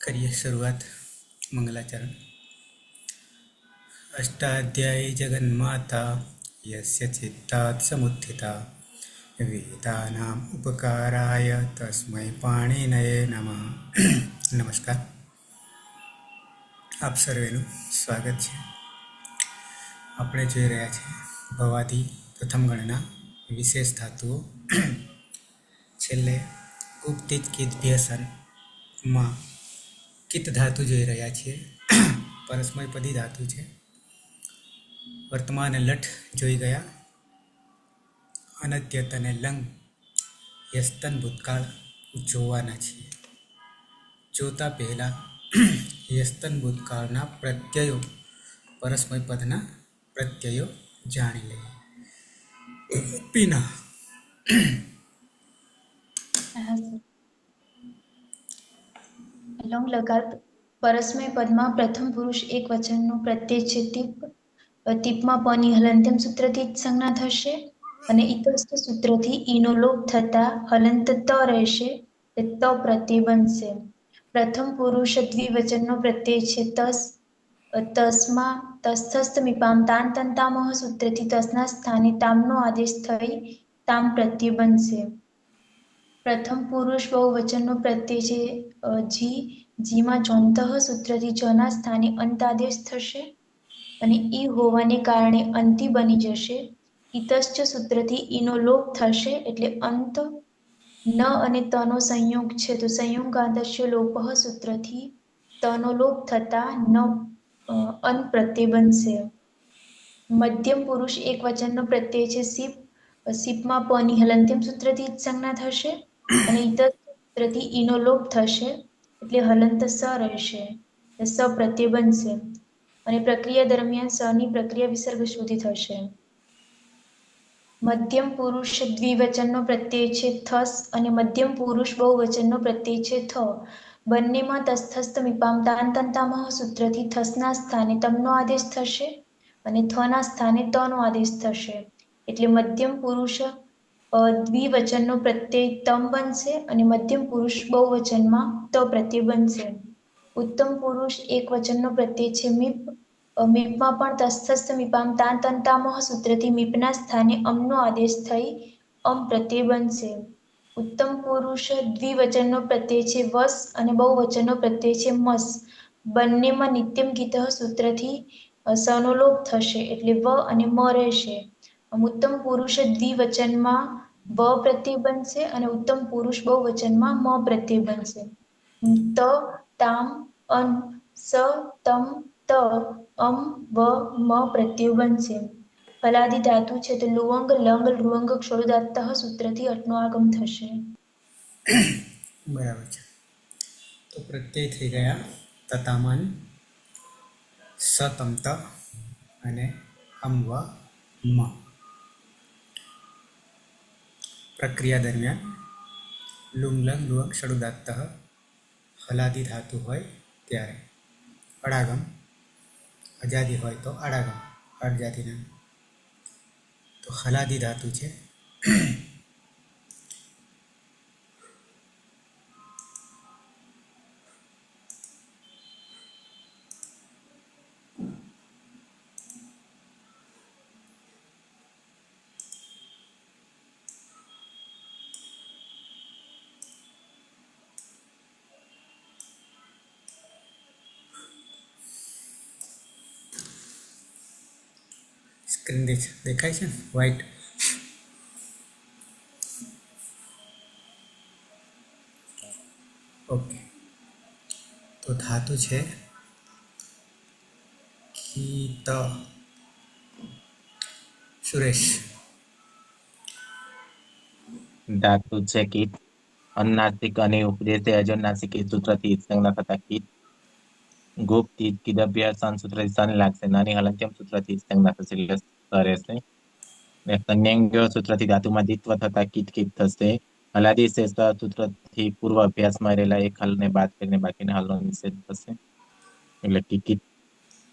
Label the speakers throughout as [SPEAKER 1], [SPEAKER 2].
[SPEAKER 1] करिए शुरुआत मंगलाचरण। अष्टाध्यायी जगन्माता यस्य चित्तात् समुत्थिता वेदानाम् उपकाराय तस्मै पाणिनये नमः। नमस्कार, આપ સર્વેનું સ્વાગત છે। આપણે જોઈ રહ્યા છીએ ભવાદી પ્રથમ ગણના વિશેષ ધાતુઓ। છેલ્લે ગુપ્તિજ કિદ્ભ્યસનમાં કિત ધાતુ જોઈ રહ્યા છીએ। પરસ્મયપદી ધાતુ છે। વર્તમાન લઠ જોઈ ગયા। અનદ્યત અને લંગ યસ્તન ભૂતકાળ જોવાના છીએ। જોતા પહેલા યસ્તન ભૂતકાળના પ્રત્યયો પરસ્મય પદના પ્રત્યયો જાણી લઈએ। પીના
[SPEAKER 2] લોંગ લકાર પરસ્મય પદમાં પ્રથમ પુરુષ એક વચનનો પ્રત્યય છે તીપ। તીપમાં પની હલંત્યમ સૂત્રથી જ સંજ્ઞા થશે અને ઇતસ્ત સૂત્રથી ઈનો લોપ થતા હલંત ત રહેશે, તે ત પ્રત્યય બનશે। પ્રથમ પુરુષ દ્વિવચનનો પ્રત્યય છે તસ। તસમાં તસ્થસ્થ મીપામ તાન તંતામહ સૂત્રથી તસના સ્થાને તામનો આદેશ થઈ તામ પ્રત્યય બનશે। પ્રથમ પુરુષ બહુવચનનો પ્રત્યય છે જી। જીમાં ચોંતઃ સૂત્રથી જના સ્થાને અંત આદેશ થશે અને ઈ હોવાને કારણે અંતિ બની જશે। ઇતશ્ચ સૂત્રથી ઈનો લોપ થશે એટલે અંત। ન અને તનો સંયોગ છે તો સંયોગાદસ્ય લોપઃ સૂત્રથી તનો લોપ થતા ન અન પ્રત્યય બનશે। મધ્યમ પુરુષ એક વચનનો પ્રત્યય છે સીપ। સીપમાં પની હલંત્યમ સૂત્રથી જ સંજ્ઞા થશે અને ઇતસ્ત સૂત્રથી ઈનો લોપ થશે એટલે હલંત સ રહેશે, સ પ્રત્યય બનશે અને પ્રક્રિયા દરમિયાન સની પ્રક્રિયા વિસર્ગ સુધી થશે। મધ્યમ પુરુષ દ્વિવચનનો પ્રત્યય છે થસ અને મધ્યમ પુરુષ બહુવચનનો પ્રત્યય છે થ। બંનેમાં તસ્થસ્થ મીપામ તાન તંતામહ સૂત્રથી થસના સ્થાને તમનો આદેશ થશે અને થના સ્થાને તનો આદેશ થશે એટલે મધ્યમ પુરુષ દ્વિવચનનો પ્રત્યય તમ બનશે અને મધ્યમ પુરુષ બહુવચનમાં ત પ્રત્યય બનશે। ઉત્તમ પુરુષ એક વચનનો પ્રત્યય છે મીપ। મીપમાં પણ તસ્થસ્થ મીપામ તાન તંતામહ સૂત્રથી મીપના સ્થાને અમનો આદેશ થઈ અમ પ્રત્યય બનશે। ઉત્તમ પુરુષ દ્વિવચનનો પ્રત્યય છે વસ અને બહુવચનનો પ્રત્યય છે મસ। બંનેમાં નિત્યમ ગીતઃ સૂત્રથી સનો લોપ થશે એટલે વ અને મ રહેશે। ઉત્તમ પુરુષ દ્વિવચનમાં વ પ્રત્યય બનશે અને ઉત્તમ પુરુષ બહુવચનમાં મ પ્રત્યય બનશે। ત તામ અન સ તમ ત અમ વ મ પ્રત્યય બનશે। ફલાદી ધાતુ છે તો લુવંગ લંગ લુવંગ ક્ષોરુદાત્તઃ સૂત્રથી અટનો આગમ થશે।
[SPEAKER 1] બરાબર છે। તો પ્રત્યય થઈ ગયા તતામન, સતમત અને અમ વ મ। પ્રક્રિયા દરમિયાન લુંગ લંગ લુવંગ ષડુદાત્તઃ હલાદી ધાતુ હોય ત્યારે અડાગમ, અજાદી હોય તો આડાગમ, અડજાદીના તો હલાદી ધાતુ છે। સ્ક્રીન દેખાય છે ને વ્હાઈટ? ઓકે, તો ધાતુ છે કીત। સુરેશ?
[SPEAKER 3] ધાતુ છે કીટ। અનુનાસિક અને ઉપદેશે અજોનાસિક એ સૂત્રથી સંજ્ઞા થતા કીટ। ગુપ્ત કિદભ્યાસન સૂત્રથી સન લાગશે, નાની હલંત્યમ સૂત્રથી સંજ્ઞા થશે એટલે સ રહેશે। ને સંયંગ્ય સૂત્રથી ધાતુમાં દ્વિત્વ થતા કીટ કીટ થશે। હલાદી શેષ સૂત્રથી પૂર્વ અભ્યાસમાં રહેલા એક હલને બાદ કરીને બાકીના હલનો નિષેધ થશે એટલે કીટ।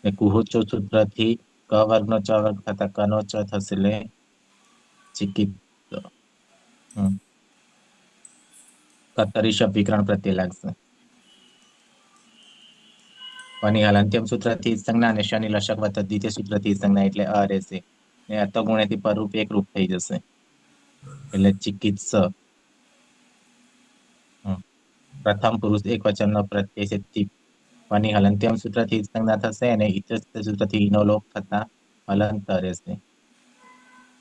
[SPEAKER 3] ને કુહોચો સૂત્રથી ક વર્ગનો ચ વર્ગ થતા કનો ચ થશે એટલે ચિકિત। કતરી શબ્દ વિકરણ પ્રત્યય લાગશે। પની હલંત્યમ સૂત્રથી સંજ્ઞા અને શનિ લશક વત્તા દ્વિતીય સૂત્રથી સંજ્ઞા એટલે અ રહેશે. ને અતો ગુણેથી પરરૂપ એક રૂપ થઈ જશે એટલે ચિકિત્સ. પ્રથમ પુરુષ એક વચનનો પ્રત્યય છે તીપ. પની હલંત્યમ સૂત્રથી સંજ્ઞા થશે અને ઇતસ્થ સૂત્રથી ઈનો લોપ થતા હલંત રહેશે.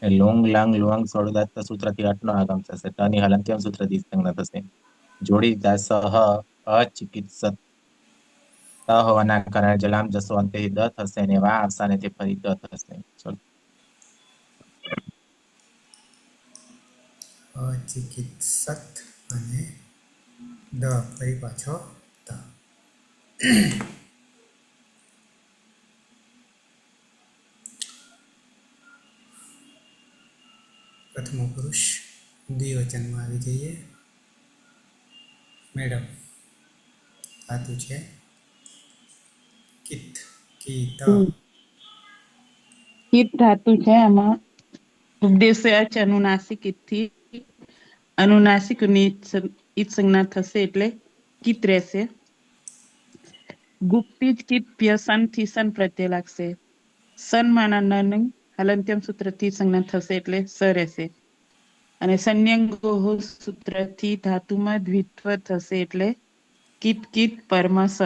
[SPEAKER 3] લોંગ લાંગ લુઆંગ સોળદાત સૂત્રથી અટનો આગમ થશે. ટની હલંત્યમ સૂત્રથી સંજ્ઞા થશે. જોડી દાસ અચિકિત્સક ત હોવાના કારણે જલામ જસો અંતે દ થશે અને વા આવસાને તે ફરી દ થશે. ચલો.
[SPEAKER 1] અચિકિત્સક અને દ ફરી પાછો ત. પ્રથમ પુરુષ દ્વિવચનમાં આવી જઈએ. મેડમ ધાતુ છે કિત કીત.
[SPEAKER 4] કિત ધાતુ છે. એમાં ઉપદેશે અચ અનુનાસિક થી અનુનાસિક ઈત સંજ્ઞા થશે એટલે કિત રહેશે. ગુપ્તી જ કિત વ્યસન થી સન પ્રત્યય લાગશે. સન માના ન હલંત્યમ સૂત્રથી સંજ્ઞા થશે એટલે સ રહેશે. અને સંન્યંગો સૂત્રથી ધાતુમાં દ્વિત્વ થશે એટલે કિત કિત પરમસ.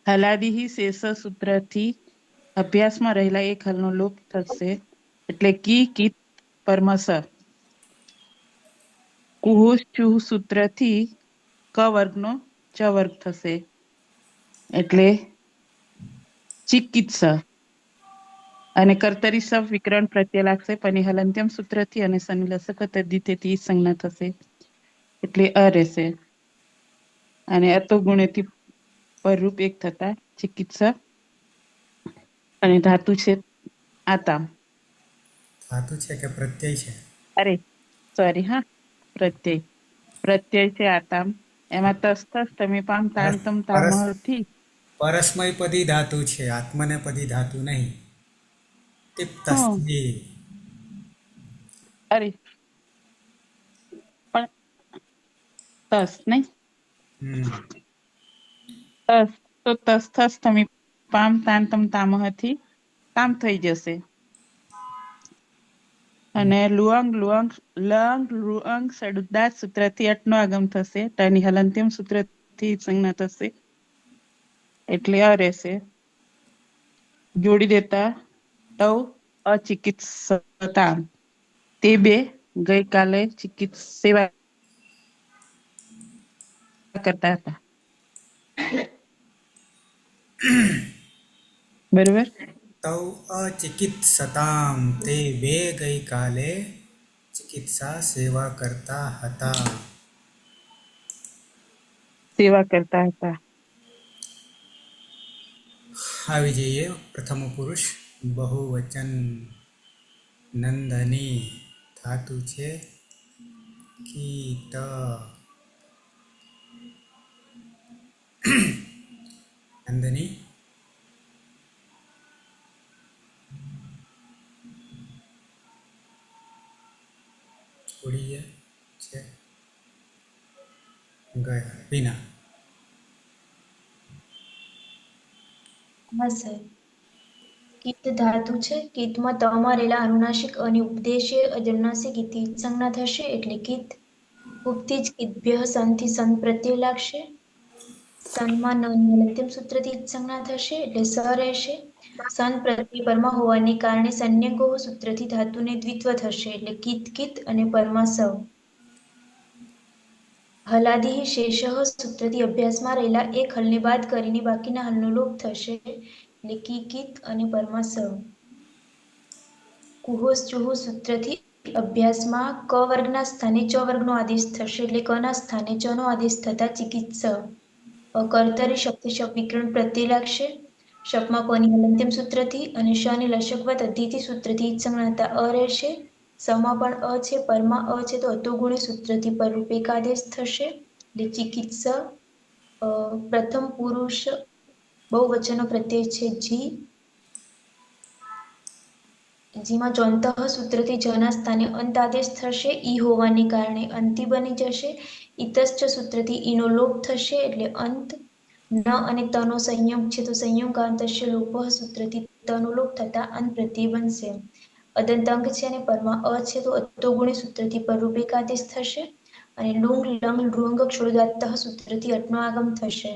[SPEAKER 4] હલાદિ શેષ સૂત્રથી અભ્યાસમાં રહેલા એક હલનો લોપ થશે એટલે કી કિત પરમસ. કુહુસ ચુહ સૂત્રથી ક વર્ગનો ચ વર્ગ થશે એટલે ચિકિત્સ. અને કર્તરી સબ વિકરણ પ્રત્યય લાગશે. પની હલંત્યમ સૂત્રથી અને શનિ લસક દ્વિતીયથી સંજ્ઞા થશે એટલે અ રહેશે. અને અતો ગુણેથી પરરૂપ એક થતા ચિકિત્સા. અને ધાતુ છે આતામ.
[SPEAKER 1] ધાતુ છે કે પ્રત્યય છે?
[SPEAKER 4] અરે સોરી હા, પ્રત્યય છે આતામ. એમાં તસ્તસ તમે પામ તામ તમ તામથી
[SPEAKER 1] પરસ્મયપદી ધાતુ છે, આત્મનેપદી ધાતુ નહીં.
[SPEAKER 4] હમ
[SPEAKER 1] તિપ્તસ્થી.
[SPEAKER 4] અરે પણ તસ નહીં તસ તો તસ્થસ તમે પામ તાન તમ તામહથી તામ થઈ જશે. અને લુઅંગ લુઅંગ લંગ લુઅંગ સડદાત સૂત્રથી અટનો આગમ થશે. ટની હલંત્યમ સૂત્રથી સંજ્ઞા થશે એટલે આ રહેશે. જોડી દેતા તવ અચિકિત્સતા. તે બે ગઈકાલે સેવા કરતા હતા. બરોબર.
[SPEAKER 1] તૌ અચિકિત્સતામ. તે બે ગઈકાલે ચિકિત્સા સેવા કરતા હતા.
[SPEAKER 4] સેવા કરતા હતા.
[SPEAKER 1] આવી જઈએ પ્રથમ પુરુષ બહુવચન. નંદની ધાતુ છે કીત. નંદની ઉડીએ છે ગયા વિના.
[SPEAKER 2] હા સર. કિત ધાતુ છે. કિતમાં તમાં રહેલા અનુનાસિક અને ઉપદેશે અજનુનાસિક ઇતિ સંજ્ઞા થશે એટલે કિત. ઉપથી જ કિતભ્ય સનથી સન પ્રત્યય લાગશે. સનમાં ન હલંત્યમ સૂત્રથી સંજ્ઞા થશે એટલે સ રહેશે. સન પ્રત્યય પરમાં હોવાને કારણે સંન્યગો સૂત્રથી ધાતુને દ્વિત્વ થશે એટલે કિત કિત અને પરમાં સ. હલાદિ શેષ સૂત્રથી અભ્યાસમાં રહેલા એક હલને બાદ કરીને બાકીના હલનો લોપ થશે એટલે કી કિત અને પરમાં સ. કુહોસ ચુહુ સૂત્રથી અભ્યાસમાં ક વર્ગના સ્થાને ચ વર્ગનો આદેશ થશે એટલે ક ના સ્થાને ચ નો આદેશ થતા ચિકિત્સ. કર્તરી શક્તિ શપ વિકરણ પ્રત્યય લાગશે. શપમાં પની હલંત્યમ સૂત્રથી અને શની લશકવત અધિથી સૂત્રથી સંજ્ઞાતા અ રહેશે. સમા પણ અ છે, પરમાં અ છે તો અતોગુણી સૂત્રથી પરરૂપ એક આદેશ થશે એટલે ચિકિત્સ. પ્રથમ પુરુષ બહુવચનનો પ્રત્યય છે જી. જેમાં ચોંતઃ સૂત્રથી જના સ્થાને અંત આદેશ થશે. ઈ હોવાને કારણે અંતિ બની જશે. ઇતશ્ચ સૂત્રથી ઈનો લોપ થશે એટલે અંત. ન અને તનો સંયોગ છે તો સંયોગાંતસ્ય લોપઃ સૂત્રથી તનો લોપ થતા અન પ્રત્યય બનશે. અદંતાંગ છે અને પરમાં અ છે તો અતોગુણી સૂત્રથી પરરૂપિકાદેશ થશે. અને લુંગ લંગ લૃંગ ક્ષુરદાત્તઃ સૂત્રથી અટનો આગમ થશે.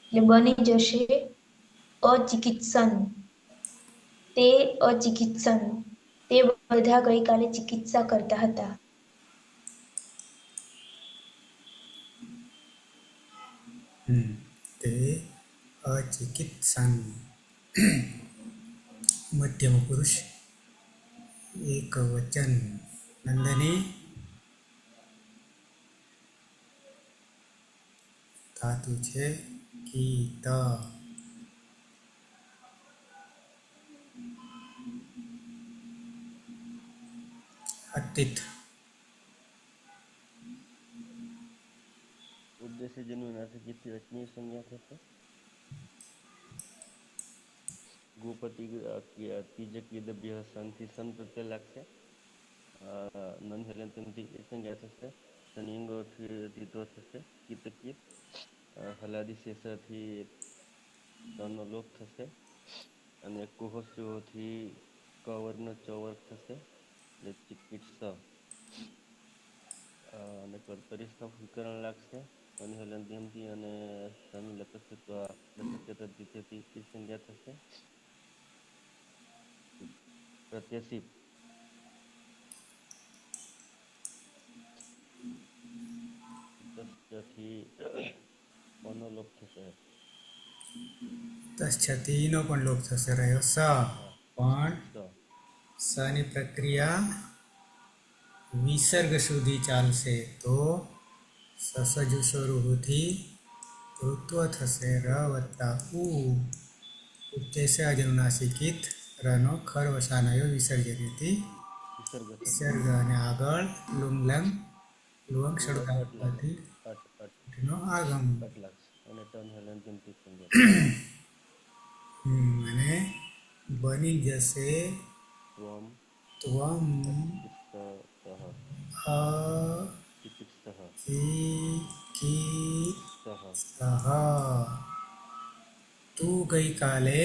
[SPEAKER 2] એટલે બની જશે અચિકિત્સન. તે અચિકિત્સન. તે બધા ગઈકાલે ચિકિત્સા કરતા હતા.
[SPEAKER 1] તે અચિકિત્સન. મધ્યમ પુરુષ એક વચન. નંદની ધાતુ છે કીત. અતિથ
[SPEAKER 5] ઉદ્દેશ્ય જન્મનાથકીથી રચનીય સંજ્ઞા થશે. ગોપતિ તીજક યદભ્ય સનથી સન પ્રત્યય લાગશે. નન હલંતમથી એ સંજ્ઞા થશે. સંયંગોથી દીધો થશે. કીત કીત હલાદી શેષથી તનો લોપ થશે. અને કુહસ્યોથી કવર્ણ ચોવર્ગ થશે. એટલે ચિકિત્સ અને કર્તરી વિકરણ લાગશે. અને હલંત્યમથી અને શનિ લકસ્યતા દ્વિતીયથી એ સંજ્ઞા થશે. પ્રત્યસિપ થી મનોલોપ થશે.
[SPEAKER 1] તશ્ચતીનો પણ લોપ થશે રહ્યો સ. પણ સની પ્રક્રિયા વિસર્ગ સુધી ચાલશે તો સસજુ સ્વરૂપથી ઋત્વ થશે. ર વત્તા ઉ ઉદ્દેશ્ય અજનુનાસિકિત રનો ખરવસાનયો વિસર્જનથી
[SPEAKER 5] વિસર્ગ થશે.
[SPEAKER 1] વિસર્ગ અને આગળ લુંગલંગ લુંગ
[SPEAKER 5] અટ લાગશે.
[SPEAKER 1] શરૂઆતથી નો આગમ.
[SPEAKER 5] અટ લાગશે અને ટન હલંત્યમથી સંજ્ઞા થશે.
[SPEAKER 1] અને બની જશે
[SPEAKER 5] ત્વમ
[SPEAKER 1] ત્વમ
[SPEAKER 5] ચિકિત્સઃ
[SPEAKER 1] અચિકિત્સઃ. તું ગઈકાલે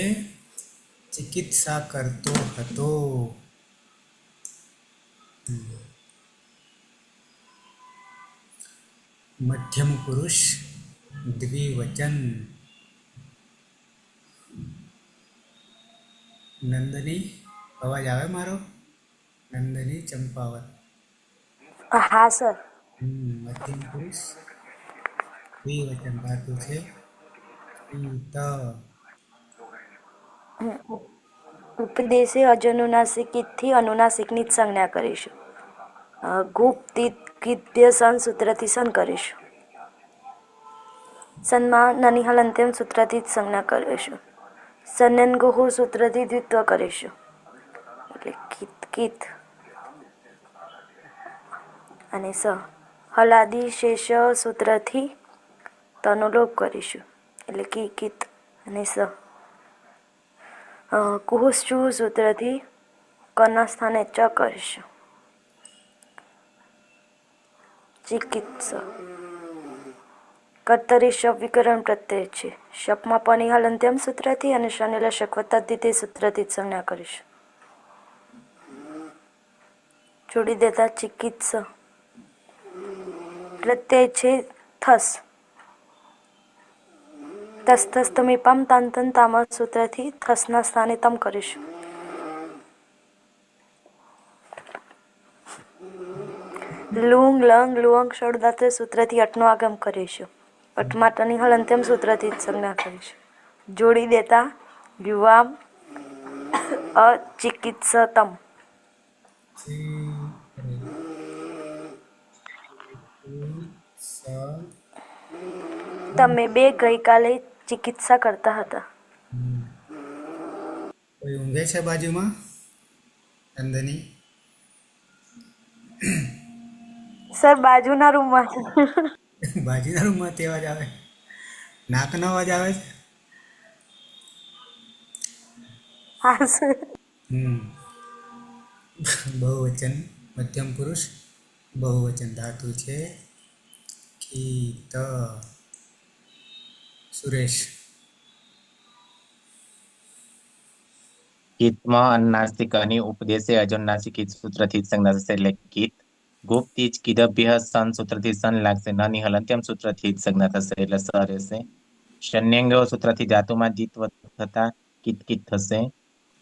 [SPEAKER 1] ચિકિત્સા કરતો હતો. મધ્યમ પુરુષ દ્વિવચન. નંદની અવાજ આવે મારો? નંદની ચંપાવત.
[SPEAKER 2] હા સર.
[SPEAKER 1] મધ્યમ પુરુષ દ્વિવચન ધાતુ છે ઈત.
[SPEAKER 6] ઉપદેશે અજનુનાસિકથી અનુનાસિકની જ સંજ્ઞા કરીશું. ગુપ્તિદ્ય સન સૂત્રથી સન કરીશું. સનમાં નની હલંત્યમ સૂત્રથી જ સંજ્ઞા કરીશું. સન્યનગુહુ સૂત્રથી દ્વિત્વ કરીશું. એટલે કીત કીત અને સ હલાદી શેષ સૂત્રથી તનો લોપ કરીશું. એટલે કી કીત અને સ કુહુશ્ચુ સૂત્રથી કના સ્થાને ચ કરીશું. ચિકિત્સ કર્તરી શપ વિકરણ પ્રત્યય છે. શપમાં પની હલંત્યમ સૂત્રથી અને શનિલ શકવતા તે સૂત્રથી જ સંજ્ઞા કરીશું. જોડી દેતા ચિકિત્સ પ્રત્યય છે થસ. તસ તસ તમીપમ તાંતન તામ સૂત્રથી થસના સ્થાને તમ કરીશું. લુંગ લંગ લુઅંગ ષડદાત્ર સૂત્રથી અટનો આગમ કરીશું. અટ માટેની હલંત્યમ સૂત્રથી જ સંજ્ઞા કરીશું. જોડી દેતા યુવામ અચિકિત્સતમ. તમે બે ગઈકાલે ચિકિત્સા કરતા હતા.
[SPEAKER 1] કોઈ ઊંઘે છે બાજુમાં? નંદની
[SPEAKER 6] સર બાજુના રૂમમાં.
[SPEAKER 1] બાજુના રૂમમાંથી અવાજ આવે? નાકનો અવાજ આવે છે?
[SPEAKER 6] હા સર.
[SPEAKER 1] બહુવચન મધ્યમ પુરુષ બહુવચન ધાતુ છે કીત. સુરેશ.
[SPEAKER 3] કિતમાં અનુનાસિક અને ઉપદેશે અજોનાસિક ઈત સૂત્રથી સંજ્ઞા થશે એટલે કિત. ગુપ્તીજ કિદભ્ય સન સૂત્રથી સન લાગશે નાની હલંત્યમ સૂત્રથી સંજ્ઞા થશે એટલે સ રહેશે. શન્યંગો સૂત્રથી ધાતુમાં જીત્વ થતા કિત કિત થશે.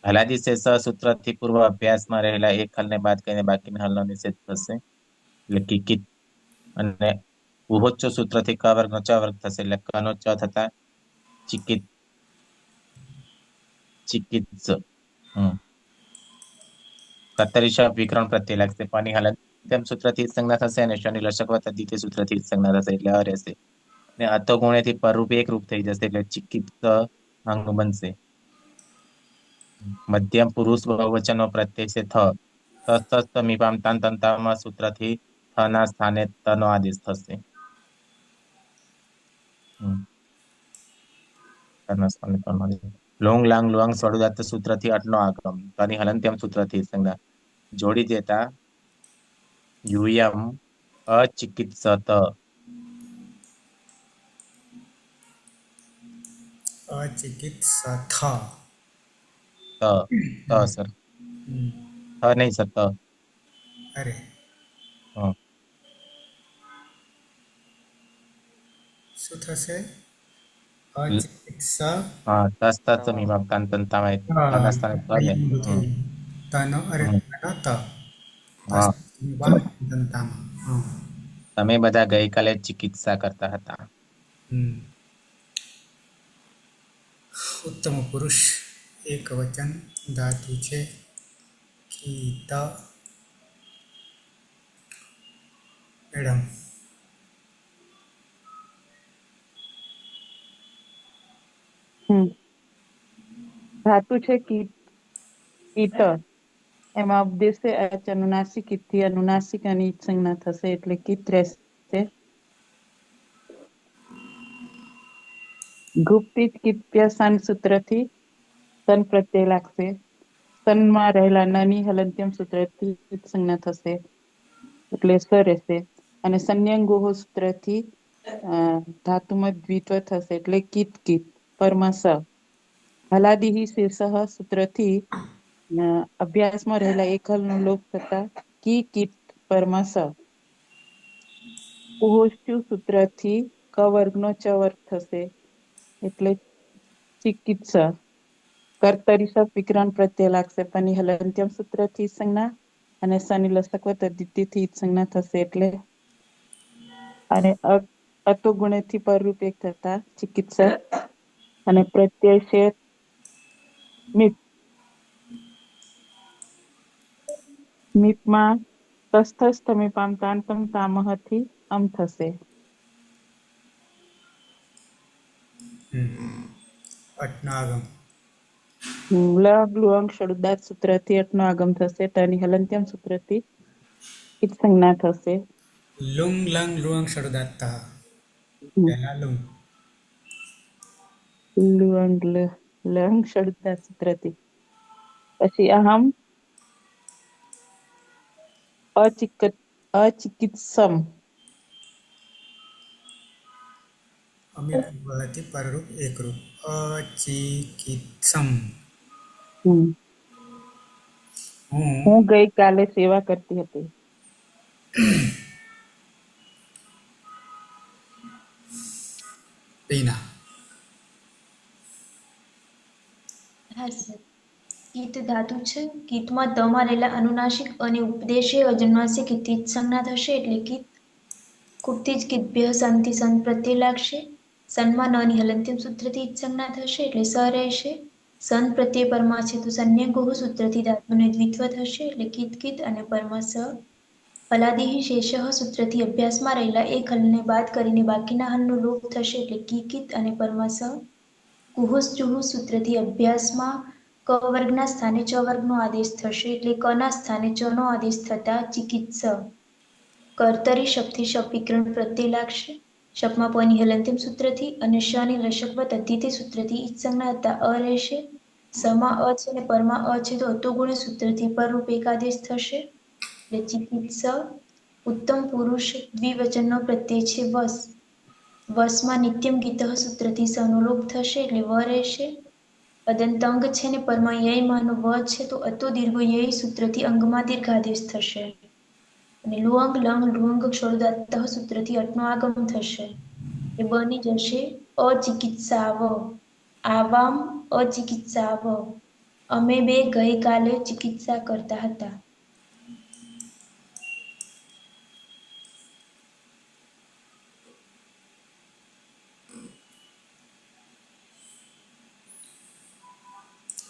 [SPEAKER 3] હલાદિશે સ સૂત્રથી પૂર્વ અભ્યાસમાં રહેલા એક હલને બાદ કરીને બાકીના હલનો નિષેધ થશે એટલે કિકિત. અને ઉહોચ્ચ સૂત્રથી ક વર્ગનો ચ વર્ગ થશે એટલે કનો ચ થતા ચિકિત ચિકિત્સ. કર્તરી શબ્દ વિકરણ પ્રત્યય લાગશે પની હલંત્યમ સૂત્રથી સંજ્ઞા થશે અને શનિ લસકવત દ્વિતીય સૂત્રથી સંજ્ઞા થશે એટલે અ રહેશે. ને અતો ગુણેથી પરરૂપ એક રૂપ થઈ જશે એટલે ચિકિત્સ અંગ બનશે. મધ્યમ પુરુષ બહુવચનનો પ્રત્યય છે થ. તસ્ત મીપામ તાન તંતામાં સૂત્રથી થના સ્થાને તનો આદેશ થશે. તના સ્થાને તનો આદેશ. લોંગ લાંગ લુઆંગ સ્વરુદાત્ત સૂત્રથી અટનો આગમ તની હલંત્યમ સૂત્રથી સંજ્ઞા જોડી દેતા યુયમ અચિકિત્સત.
[SPEAKER 1] અચિકિત્સથ.
[SPEAKER 3] ત ત સર થ નહીં સર ત.
[SPEAKER 1] અરે
[SPEAKER 3] હમ.
[SPEAKER 1] શું થશે? અચિકિત્સા.
[SPEAKER 3] હા તસ્ત મીપામ તાન તંતામાં થના સ્થાને ત લે.
[SPEAKER 1] તનો અરે
[SPEAKER 3] હમ.
[SPEAKER 1] તનો ત.
[SPEAKER 3] હા
[SPEAKER 1] દંતામાં. હા.
[SPEAKER 3] તમે બધા ગઈકાલે ચિકિત્સા કરતા હતા.
[SPEAKER 1] ઉત્તમ પુરુષ એક વચન ધાતુ છે કીત. મેડમ.
[SPEAKER 4] ધાતુ છે કીટ. એમાં ઉપદેશે અચ અનુનાસિક ઈથી અનુનાસિક અને ઈત સંજ્ઞા થશે એટલે કીટ રહેશે. ગુપ્તિત કિત્ય સન સૂત્રથી સન પ્રત્યય લાગશે. સનમાં રહેલા નની હલંત્યમ સૂત્રથી ઈત સંજ્ઞા થશે એટલે સ રહેશે. અને સંન્યંગોહ સૂત્રથી ધાતુમાં દ્વિત્વ થશે એટલે કિત કિત પરમાં સ. હલાદિ શીર્ષ સૂત્રથી અભ્યાસમાં રહેલા એક હલનો લોપ થતા કી કિત પરમાં સ. ઉહોચ્ચુ સૂત્રથી ક વર્ગનો ચ વર્ગ થશે એટલે ચિકિત્સા. કર્તરી શબ્દ વિકરણ પ્રત્યય લાગશે પની હલંત્યમ સૂત્રથી સંજ્ઞા અને શનિ લસકવત દ્વિતીયથી ઈત સંજ્ઞા થશે એટલે અને અતો ગુણેથી પરરૂપ એક થતા ચિકિત્સા. અને પ્રત્યય છે મિત. મિતમાં તસ્થસ્થ તમે પામતાંતમ તામહથી અમ થશે.
[SPEAKER 1] અટનાગમ.
[SPEAKER 4] લુઅંગ શરૂદાત સૂત્રથી અટનો આગમ થશે તની હલંત્યમ સૂત્રથી ઈત સંજ્ઞા થશે.
[SPEAKER 1] Lung lung લુઅંગ શરૂદાત્તા. પહેલા લુંગ.
[SPEAKER 4] લુઅંગ લંગ શરૂદાત સૂત્રથી પછી અહમ અચિકિત્સમ.
[SPEAKER 1] અમિત વહતિ પરરૂપ એકરૂપ. અચિકિત્સમ. હું
[SPEAKER 4] હું ગઈકાલે સેવા કરતી હતી.
[SPEAKER 1] પીના.
[SPEAKER 2] હા સર. કીટ ધાતુ છે. કીટમાં તમાં રહેલા અનુનાસિક અને ઉપદેશે અજન્માસિક ઈથી જ સંજ્ઞા થશે એટલે કીટ. કુર્તી જ કિતભ્ય સનથી સન પ્રત્યય લાગશે. સનમાં નની હલંત્યમ સૂત્રથી ઈત સંજ્ઞા થશે એટલે સ રહેશે. સન પ્રત્યય પરમાં છે તો સંન્યંગોહ સૂત્રથી ધાતુને દ્વિત્વ થશે એટલે કીત કીત અને પરમાં સ. ફલાદિ શેષ સૂત્રથી અભ્યાસમાં રહેલા એક હલને બાદ કરીને બાકીના હલનો લોપ થશે એટલે કીકિત અને પરમાં સ. કુહુસ ચુહુ સૂત્રથી અભ્યાસમાં ક વર્ગના સ્થાને ચ વર્ગનો આદેશ થશે એટલે કના સ્થાને ચ નો આદેશ થતા ચિકિત્સ. કર્તરી શબ્દથી શબ્દ વિકરણ પ્રત્યય લાગશે. શપમાં પની હલંત્યમ સૂત્રથી અને શની લશકવત અધિતે સૂત્રથી ઈત સંજ્ઞા હતા અ રહેશે. સમા અ છે અને પરમાં અ છે તો અતોગુણ સૂત્રથી પરરૂપ એક આદેશ થશે એટલે ચિકિત્સ. ઉત્તમ પુરુષ દ્વિવચનનો પ્રત્યય છે વસ. વસમાં નિત્યમ ગીતઃ સૂત્રથી સનો લોપ થશે એટલે વ રહેશે. અદંતંગ છે ને પરમાં યય માનો વ છે તો અતો દીર્ઘ યય સૂત્રથી અંગમાં દીર્ઘાદેશ થશે. અને લુઅંગ લંગ લુઅંગ ક્ષોરદાત્તઃ સૂત્રથી અટનો આગમ થશે. એ બની જશે અચિકિત્સાવ. આવામ અચિકિત્સાવ. અમે બે ગઈકાલે ચિકિત્સા કરતા હતા.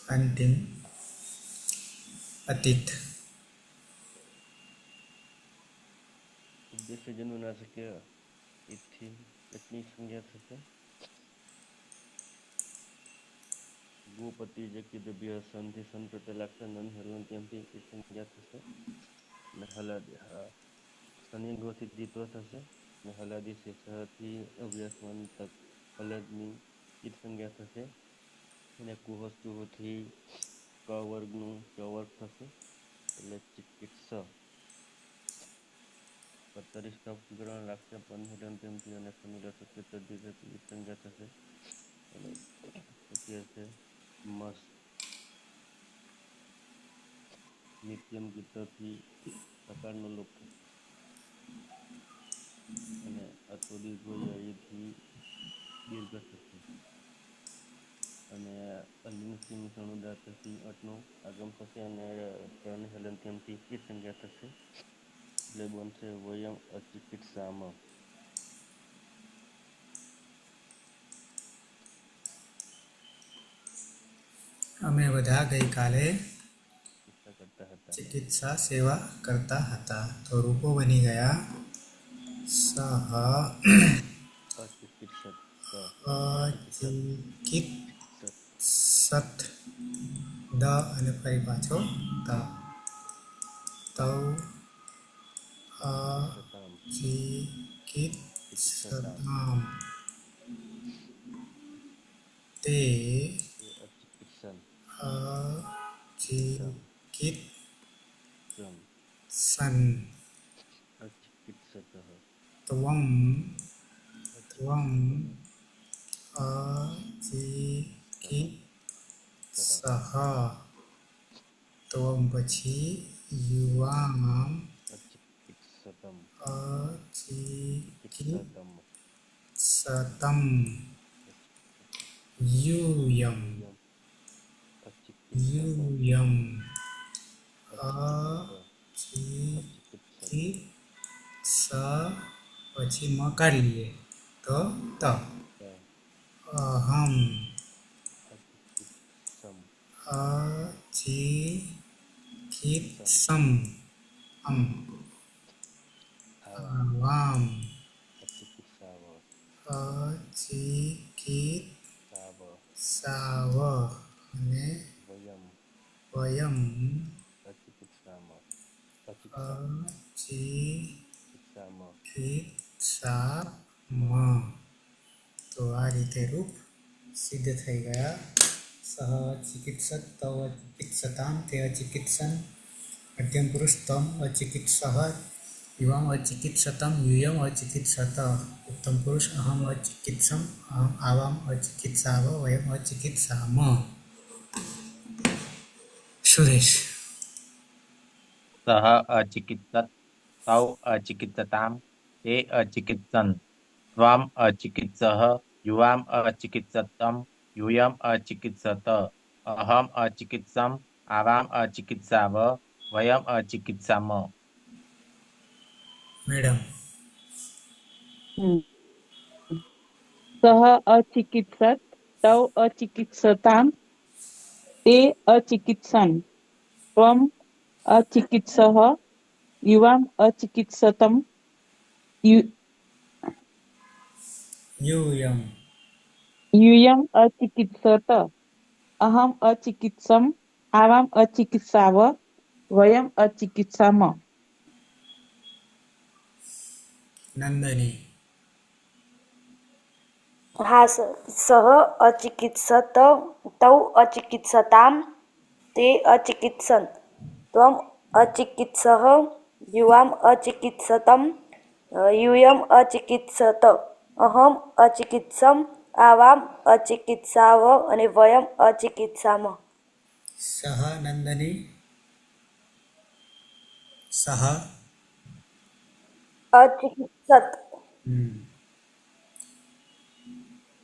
[SPEAKER 1] અંતિમ અતીત.
[SPEAKER 5] ઉદ્દેશ્ય જન્મનાશક એથી એટલી સંજ્ઞા થશે. ગોપતિ જકિદભ્ય સંધિ સન પ્રત્યે લાગશે નન હલંત્યમથી એ સંજ્ઞા થશે. અને હલાદી શનિ ગોથી દ્વિત્વ થશે. અને હલાદી શેષથી અભ્યાસમાં તક હલદની ઈદ સંજ્ઞા થશે. અને કુહસ્તુથી ક વર્ગનું ચ વર્ગ થશે એટલે ચિકિત્સ. કર્તરિષ્ઠ ગ્રહણ લાગશે પંચમથી અને શનિ લસક સંજ્ઞા થશે. અને પછી હશે મસ નિત્યમ ગીતથી સકાળનો લોપ થશે. અને અતો દીર્ઘો યયથી દીર્ઘ થશે. અને અલિંગ સણુદાતથી અટનો આગમ થશે અને ત્રણ હલંત્યમથી ઈદ સંજ્ઞા થશે એટલે બનશે વયમ અચિકિત્સામાં.
[SPEAKER 1] અમે બધા ગઈકાલે
[SPEAKER 5] ચિકિત્સા કરતા હતા.
[SPEAKER 1] ચિકિત્સા સેવા કરતા હતા. તો રૂપો બની ગયા સહ
[SPEAKER 5] અચિકિત્સક
[SPEAKER 1] અચિકિત્સત દ અને ફરી પાછો ત. તૌ
[SPEAKER 5] સતામ ચિકિત્સતામ
[SPEAKER 1] અચિકિત્સતામ તે
[SPEAKER 5] એ અચિકિત્સન
[SPEAKER 1] અચિકિત્સન
[SPEAKER 5] સમ અચિકિત્સક
[SPEAKER 1] ત્વમ અચિકિત્સઃ ત્વમ પછી યુવામ
[SPEAKER 5] અચિકિત્સતમ
[SPEAKER 1] અચિકિત્સતમ
[SPEAKER 5] ચિકિત્સતમ
[SPEAKER 1] યુયમ
[SPEAKER 5] અચિકિત્સતમ
[SPEAKER 1] અચિકિત્સ પછી મ કાઢી લઈએ તો ત. અહમ
[SPEAKER 5] અચિકિત્સમ
[SPEAKER 1] અચિકિત્સમ આવામ
[SPEAKER 5] અચિકિત્સાવ
[SPEAKER 1] અચિકિત્સાવ અને
[SPEAKER 5] વયમ
[SPEAKER 1] વયમ
[SPEAKER 5] અચિકિત્સામાં
[SPEAKER 1] અચિકિત્સામ. તો આ રીતે રૂપ સિદ્ધ થઈ ગયા. સહ ચિકિત્સક તવ ચિકિત્સતામ તે અચિકિત્સન મધ્યમ પુરુષ તમ અચિકિત્સઃ યુવામ અચિકિત્સતમ યુયમ અચિકિત્સત ઉત્તમ પુરુષ અહમ અચિકિત્સમ અહમ આવામ અચિકિત્સાવ વયમ અચિકિત્સામ. સુરેશ.
[SPEAKER 3] સહ અચિકિત્સત તૌ અચિકિત્સતામ તે અચિકિત્સન ત્વમ અચિકિત્સઃ યુવામ અચિકિત્સતમ યુયમ અચિકિત્સત અહમ અચિકિત્સમ આવામ અચિકિત્સાવ વયમ અચિકિત્સામ.
[SPEAKER 1] મેડમ.
[SPEAKER 4] સહ અચિકિત્સત તૌ અચિકિત્સતામ તે અચિકિત્સન ત્વમ અચિકિત્સઃ યુવામ અચિકિત્સતમ
[SPEAKER 1] યુયમ
[SPEAKER 4] યુયમ અચિકિત્સત અહમ અચિકિત્સમ આવામ અચિકિત્સાવ વયમ અચિકિત્સામ.
[SPEAKER 1] નંદની.
[SPEAKER 6] હા સર. સહ અચિકિત્સત તૌ અચિકિત્સતામ તે અચિકિત્સન ત્વમ અચિકિત્સઃ યુવામ અચિકિત્સતમ યુયમ અચિકિત્સત અહમ અચિકિત્સમ આવામ અચિકિત્સાવ અને વયમ અચિકિત્સામ.
[SPEAKER 1] સહ નંદની સહ
[SPEAKER 6] અચિકિત્સત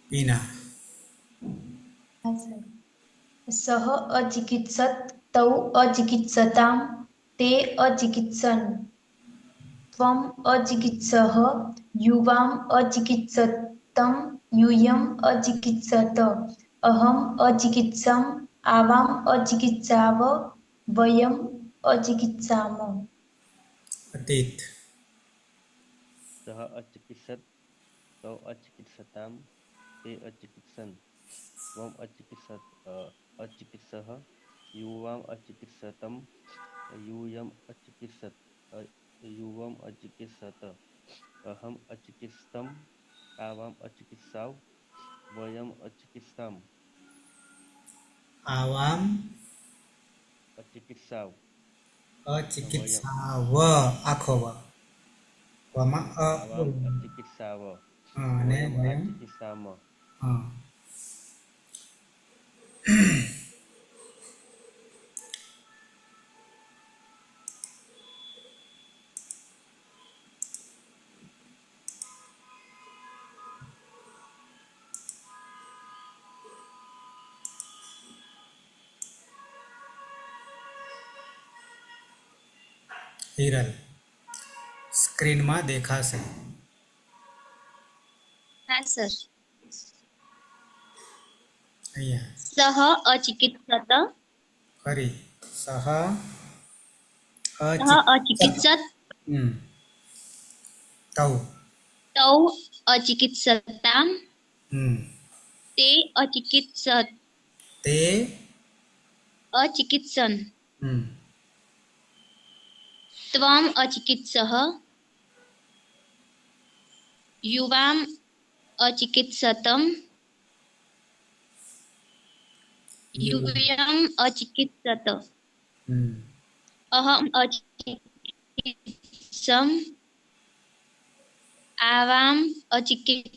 [SPEAKER 1] પીના
[SPEAKER 2] હા સર. સહ અચિકિત્સત તૌ અચિકિત્સતામ તે અચિકિત્સન ત્વમ અચિકિત્સઃ યુવામ અચિકિત્સતમ यूयम अचिकित्सत अहम अचिकित्सम आवाम अचिकित्साव वयम अचिकित्साम.
[SPEAKER 1] અતીત
[SPEAKER 5] सः अचिकित्सत् तौ अचिकित्सतां ते अचिकित्सन् त्वम् अचिकित्सः युवाम् अचिकित्सतं यूयम् अचिकित्सत् युवम् अचिकित्सत अहम् अचिकित्सम् आवाम् अचिकित्साव वयम् अचिकित्साम.
[SPEAKER 1] આવામ
[SPEAKER 5] अचिकित्साव
[SPEAKER 1] અચિકિત્સાવ આખો વામાં
[SPEAKER 5] आवाम अचिकित्साव
[SPEAKER 1] અને
[SPEAKER 5] वयम्
[SPEAKER 1] વયમ
[SPEAKER 5] अचिकित्साम.
[SPEAKER 1] હા. હિરલ સ્ક્રીનમાં દેખાશે.
[SPEAKER 7] हाँ सर.
[SPEAKER 1] અહીંયા
[SPEAKER 7] सः अचिकित्सत
[SPEAKER 1] ફરી સહ
[SPEAKER 7] सः अचिकित्सत्
[SPEAKER 1] હમ તૌ
[SPEAKER 7] तौ अचिकित्सतां
[SPEAKER 1] હમ
[SPEAKER 7] ते अचिकित्सत्
[SPEAKER 1] તે
[SPEAKER 7] अचिकित्सन्
[SPEAKER 1] હમ
[SPEAKER 7] त्वम् अचिकित्सः युवाम् अचिकित्सतं यूयम् अचिकित्सत
[SPEAKER 1] હમ
[SPEAKER 7] अहम् अचिकित्सम् आवाम् अचिकित्साव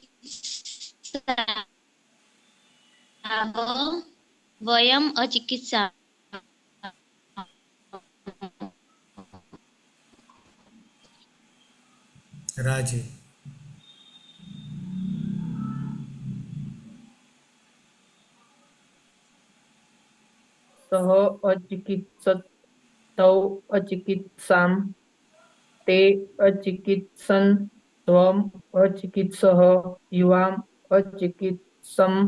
[SPEAKER 7] वयम् अचिकित्सामः.
[SPEAKER 1] રાજુ
[SPEAKER 8] सः अचिकित्सत् तौ अचिकित्सां ते अचिकित्सन् त्वम् अचिकित्सः युवाम् अचिकित्सम्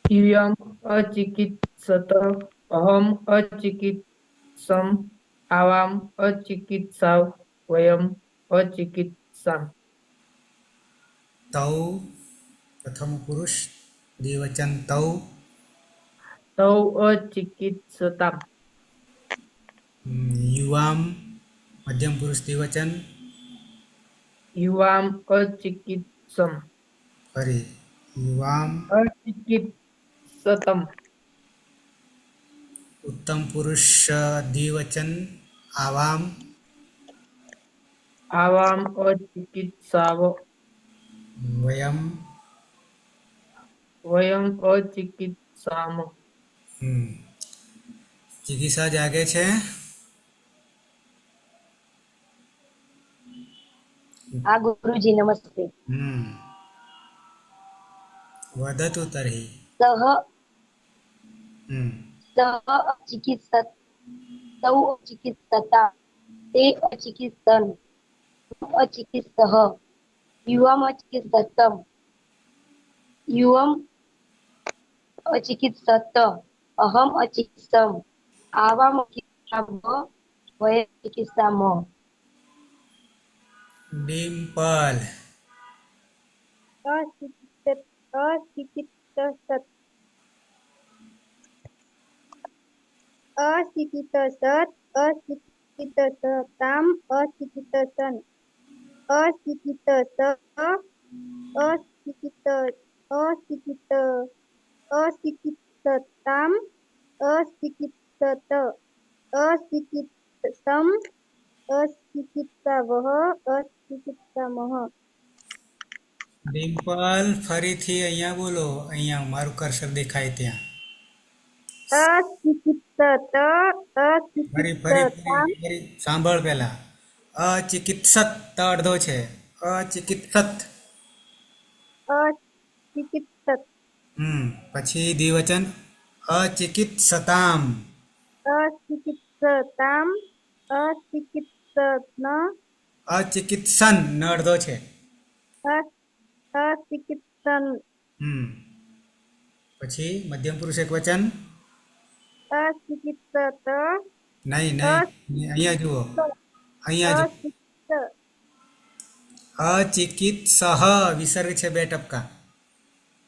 [SPEAKER 8] यूयम् अचिकित्सत अहम् अचिकित्सम् आवाम् अचिकित्साव वयम् अचिकित्साम.
[SPEAKER 1] તૌ પ્રથમ પુરુષ દ્વિવચન તૌ
[SPEAKER 8] तौ अचिकित्सताम्
[SPEAKER 1] યુવામ મધ્યમ પુરુષ દ્વિવચન
[SPEAKER 8] युवाम् अचिकित्सम्
[SPEAKER 1] ફરી યુવામ
[SPEAKER 8] अचिकित्सतम्
[SPEAKER 1] ઉત્તમ પુરુષ દ્વિવચન આવામ
[SPEAKER 8] आवाम् अचिकित्साव
[SPEAKER 1] વયમ
[SPEAKER 8] वयम् अचिकित्साम.
[SPEAKER 1] જિગીસા જાગે છે.
[SPEAKER 9] हाँ गुरुजी नमस्ते.
[SPEAKER 1] હમ વદતુ તર્હિ
[SPEAKER 9] सः
[SPEAKER 1] હમ
[SPEAKER 9] सः अचिकित्सत् तौ अचिकित्सता ते अचिकित्सन् अचिकित्सः युवम् अचिकित्सतम् युवम् अचिकित्सत अहम् अचिकित्सम् आवाम् अचिकित्सामः वयम् चिकित्सामः.
[SPEAKER 1] ડિમ્પલ
[SPEAKER 10] अचिकित्सत् अचिकित्सताम् अचिकित्सन् अचिकित्सताम् अचिकित्सत अचिकित्सम् अचिकित्सावः अचिकित्सामः.
[SPEAKER 1] ડિમ્પલ ફરીથી અહીંયા બોલો, અહીંયા મારું કર્સર દેખાય ત્યાં.
[SPEAKER 10] અચિકિત્સત
[SPEAKER 1] ફરી ફરી
[SPEAKER 10] અચિકિત્સતામ
[SPEAKER 1] ફરી ફરી સાંભળ પહેલા. અચિકિત્સત ત અડધો છે. અચિકિત્સત.
[SPEAKER 10] અચિકિત્સત
[SPEAKER 1] પછી દ્વિવચન અચિકિત્સતામ.
[SPEAKER 10] અચિકિત્સતામ અચિકિત્સન
[SPEAKER 1] અચિકિત્સન ન અડધો છે.
[SPEAKER 10] અચિકિત્સન
[SPEAKER 1] પછી મધ્યમ પુરુષ એક વચન.
[SPEAKER 10] અચિકિત્સત
[SPEAKER 1] નહીં નહીં, અહીંયા જુઓ, અહીંયા જુઓ. અચિકિત્સહ વિસર્ગ છે 2 ટપકા.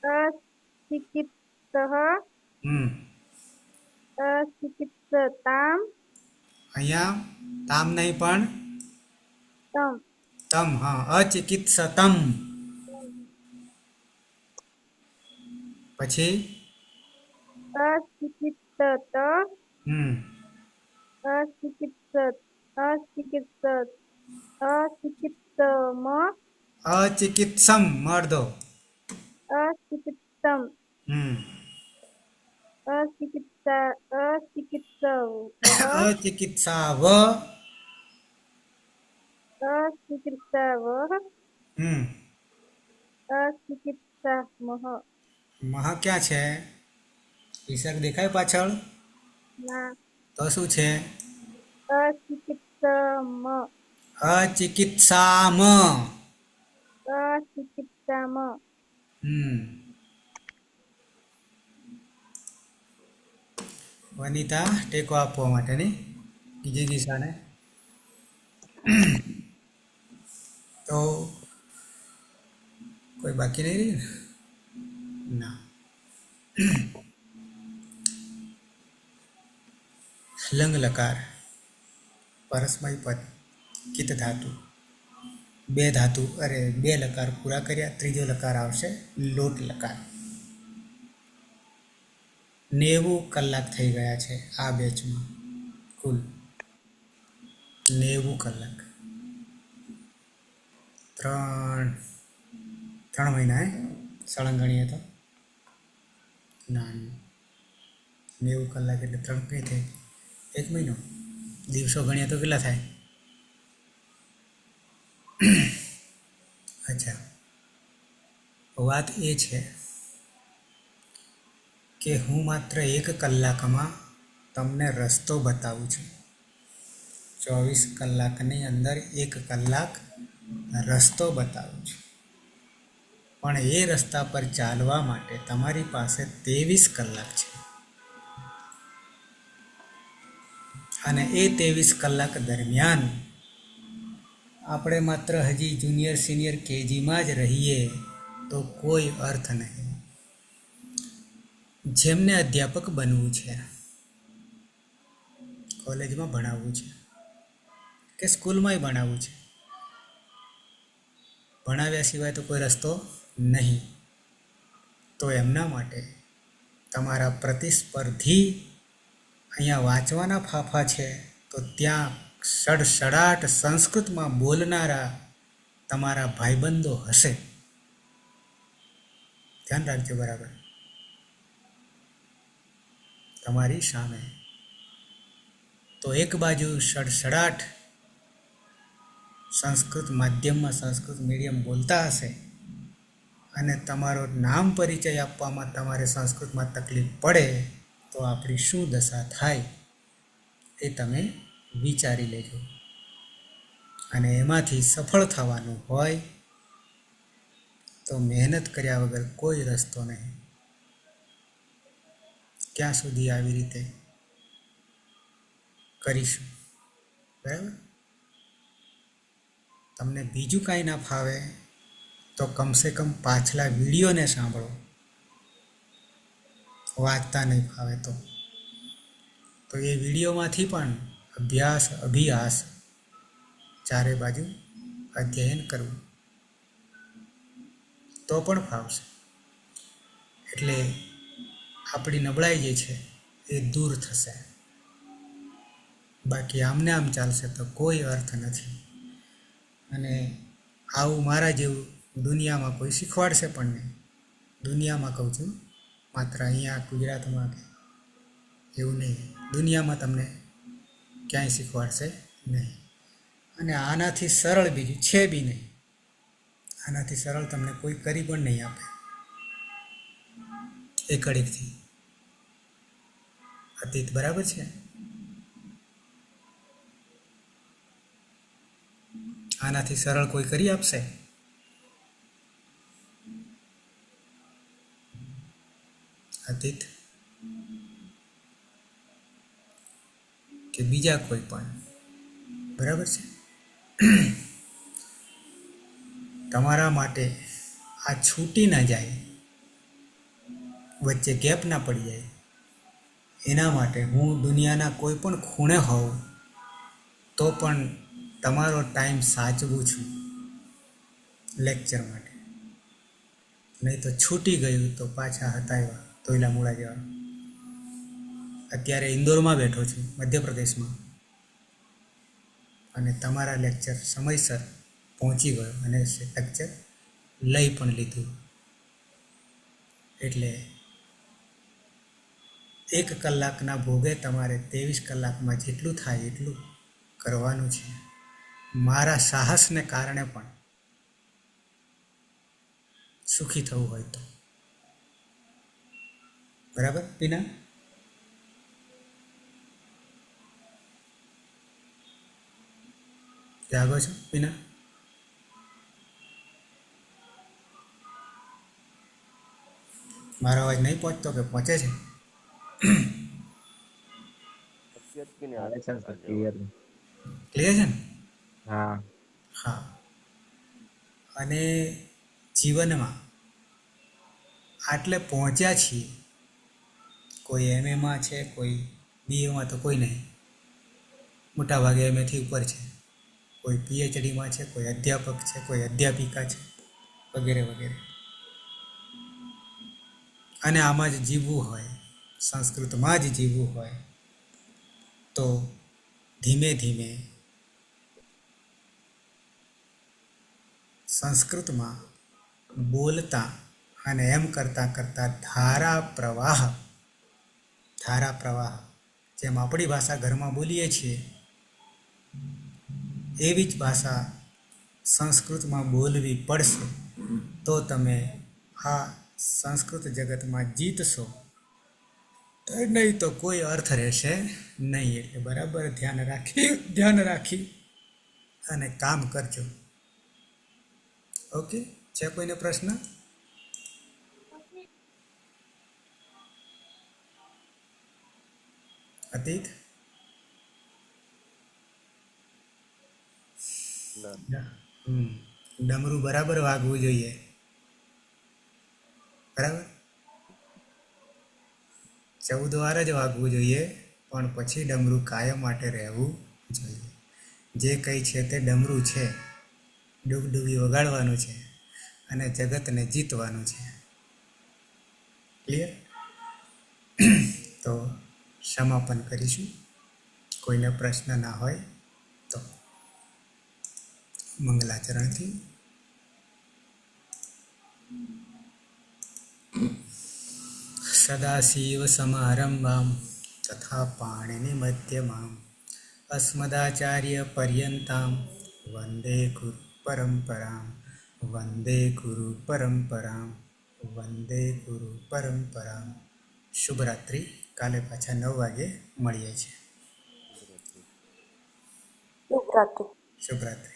[SPEAKER 10] અચિકિત્સહ
[SPEAKER 1] હમ
[SPEAKER 10] અચિકિત્સતામ
[SPEAKER 1] અહીંયા તામ નહીં પણ
[SPEAKER 10] તમ
[SPEAKER 1] તમ. હા, અચિકિત્સતમ. પછી
[SPEAKER 10] અચિકિત્સત અચિકિત્સત અચિકિત્સત અચિકિત્સમ
[SPEAKER 1] અચિકિત્સમ અડધો.
[SPEAKER 10] અચિકિત્સમ અચિકિત્સવ
[SPEAKER 1] અચિકિત્સાવ.
[SPEAKER 10] અચિકિત્સવ
[SPEAKER 1] હમ
[SPEAKER 10] અચિકિત્સામહ
[SPEAKER 1] મહ ક્યાં છે? વિસર્ગ દેખાય પાછળ?
[SPEAKER 10] ના
[SPEAKER 1] તો શું છે?
[SPEAKER 10] અચિકિત્સમ
[SPEAKER 1] અચિકિત્સામ.
[SPEAKER 10] અચિકિત્સામ
[SPEAKER 1] વનિતા ટેકો આપવા માટેની બીજી દિશાને. તો કોઈ બાકી નહીં રહ્યું ના. લંગ લકાર પરસ્મય પદ કિત ધાતુ 2 ધાતુ, અરે 2 લકાર પૂરા કર્યા. ત્રીજો લકાર આવશે લોટ લકાર. 90 કલાક થઈ ગયા છે આ બેચમાં. કુલ 90 કલાક. 3 મહિના સળંગ ગણીએ તો ના, 90 કલાક એટલે 3 કઈ થાય? 1 મહિનો. દિવસો ગણીએ તો કેટલા થાય? અચ્છા, વાત એ છે કે હું માત્ર 1 કલાકમાં તમને રસ્તો બતાવું છું. 24 કલાકની અંદર 1 કલાક રસ્તો બતાવું છું. પણ એ રસ્તા પર ચાલવા માટે તમારી પાસે 23 કલાક છે. અને એ 23 કલાક દરમિયાન આપણે માત્ર હજી જુનિયર સિનિયર કેજીમાં જ રહીએ તો કોઈ અર્થ નહીં. જેમને અધ્યાપક બનવું છે, કોલેજમાં ભણાવવું છે કે સ્કૂલમાંય ભણાવવું છે, ભણાવ્યા સિવાય તો કોઈ રસ્તો નહીં. તો એમના માટે તમારા પ્રતિસ્પર્ધી અહીંયા વાંચવાના ફાફા છે, તો ત્યાં સડસડાટ સંસ્કૃતમાં બોલનારા તમારા ભાઈબંધો હશે. ધ્યાન રાખજો બરાબર. તમારી સામે તો એક બાજુ સડસડાટ સંસ્કૃત માધ્યમમાં સંસ્કૃત મીડિયમ બોલતા હશે અને તમારો નામ પરિચય આપવામાં તમારે સંસ્કૃતમાં તકલીફ પડે તો આપણી શું દશા થાય એ તમે વિચારી લેજો. અને એમાંથી સફળ થવાનું હોય તો મહેનત કર્યા વગર કોઈ રસ્તો નહીં. ક્યાં સુધી આવી રીતે કરીશું? બરાબર. તમને બીજું કાંઈ ના ફાવે તો કમસે કમ પાછલા વિડીયોને સાંભળો. વાંચતા નહીં ફાવે તો એ વિડીયોમાંથી પણ અભ્યાસ ચારે બાજુ અધ્યયન કરવું તો પણ ફાવશે. એટલે આપણી નબળાઈ જે છે એ દૂર થશે. બાકી આમ ચાલશે તો કોઈ અર્થ નથી. અને આવું મારા જેવું દુનિયામાં કોઈ શીખવાડશે પણ નહીં. દુનિયામાં કહું છું, માત્ર અહીંયા ગુજરાતમાં કે એવું નહીં. દુનિયામાં તમને ક્યાંય શીખવાડશે નહીં. અને આનાથી સરળ બીજું છે બી નહીં. આનાથી સરળ તમને કોઈ કરી પણ નહીં આપે એ કડીકથી. અતીત બરાબર છે. આનાથી સરળ કોઈ કરી આપશે? અતીત કે બીજા કોઈ પણ? બરાબર છે. તમારા માટે આ છૂટી ના જાય, વચ્ચે ગેપ ના પડી જાય, એના માટે હું દુનિયાના કોઈ પણ ખૂણે હોઉં તો પણ તમારો ટાઈમ સાચવું છું લેક્ચર માટે. નહીં તો છૂટી ગયું તો પાછા હતાવ્યા તોયલા મૂળા જેવા. અત્યારે ઇન્દોરમાં બેઠો છું, મધ્યપ્રદેશમાં, અને તમારા લેક્ચર સમયસર પહોંચી ગયો અને લેક્ચર લઈ પણ લીધું. એટલે 1 કલાકના ભોગે તમારે 23 કલાકમાં જેટલું થાય એટલું કરવાનું છે. મારા સાહસને કારણે પણ સુખી થવું હોય તો. બરાબર પીના? જાગો છો પીના? મારો અવાજ નહીં પહોંચતો કે પહોંચે છે?
[SPEAKER 3] આવે છે ને ક્લિયર.
[SPEAKER 1] ક્લિયર છે ને?
[SPEAKER 3] હા.
[SPEAKER 1] હા. અને જીવનમાં આટલે પહોંચ્યા છીએ. કોઈ એમએમાં છે, કોઈ બીએમાં તો કોઈ નહીં. મોટાભાગે એમએથી ઉપર છે. કોઈ પીએચડીમાં છે, કોઈ અધ્યાપક છે, કોઈ અધ્યાપિકા છે, વગેરે વગેરે. અને આમાં જ જીવવું હોય, સંસ્કૃતમાં જ જીવવું હોય તો ધીમે ધીમે સંસ્કૃતમાં બોલતા અને એમ કરતાં કરતાં ધારા પ્રવાહ જેમ આપણી ભાષા ઘરમાં બોલીએ છીએ એવી જ ભાષા સંસ્કૃતમાં બોલવી પડશે તો તમે આ સંસ્કૃત જગતમાં જીતશો. નહીં તો કોઈ અર્થ રહેશે નહીં. એટલે બરાબર ધ્યાન રાખી અને કામ કરજો. ઓકે, છે કોઈને પ્રશ્ન? અતીત? ડમરું બરાબર વાગવું જોઈએ. બરાબર 14 વાર જ વાગવું જોઈએ, પણ પછી ડમરું કાયમ માટે રહેવું જોઈએ. જે કંઈ છે તે ડમરું છે, ડૂબડૂબી વગાડવાનું છે અને જગતને જીતવાનું છે. ક્લિયર? તો સમાપન કરીશું. કોઈને પ્રશ્ન ના હોય તો મંગલાચરણથી. સદાશિવ સમારંભામ તથા પાણિનિ મધ્યમામ અસ્મદાચાર્ય પર્યંતામ વંદે ગુરુ પરંપરામ. વંદે ગુરુ પરંપરામ. વંદે ગુરુ પરંપરામ. શુભરાત્રિ. કાલે પાછા 9 વાગે મળીએ છીએ.
[SPEAKER 6] શુભરાત્રિ.
[SPEAKER 1] શુભરાત્રિ.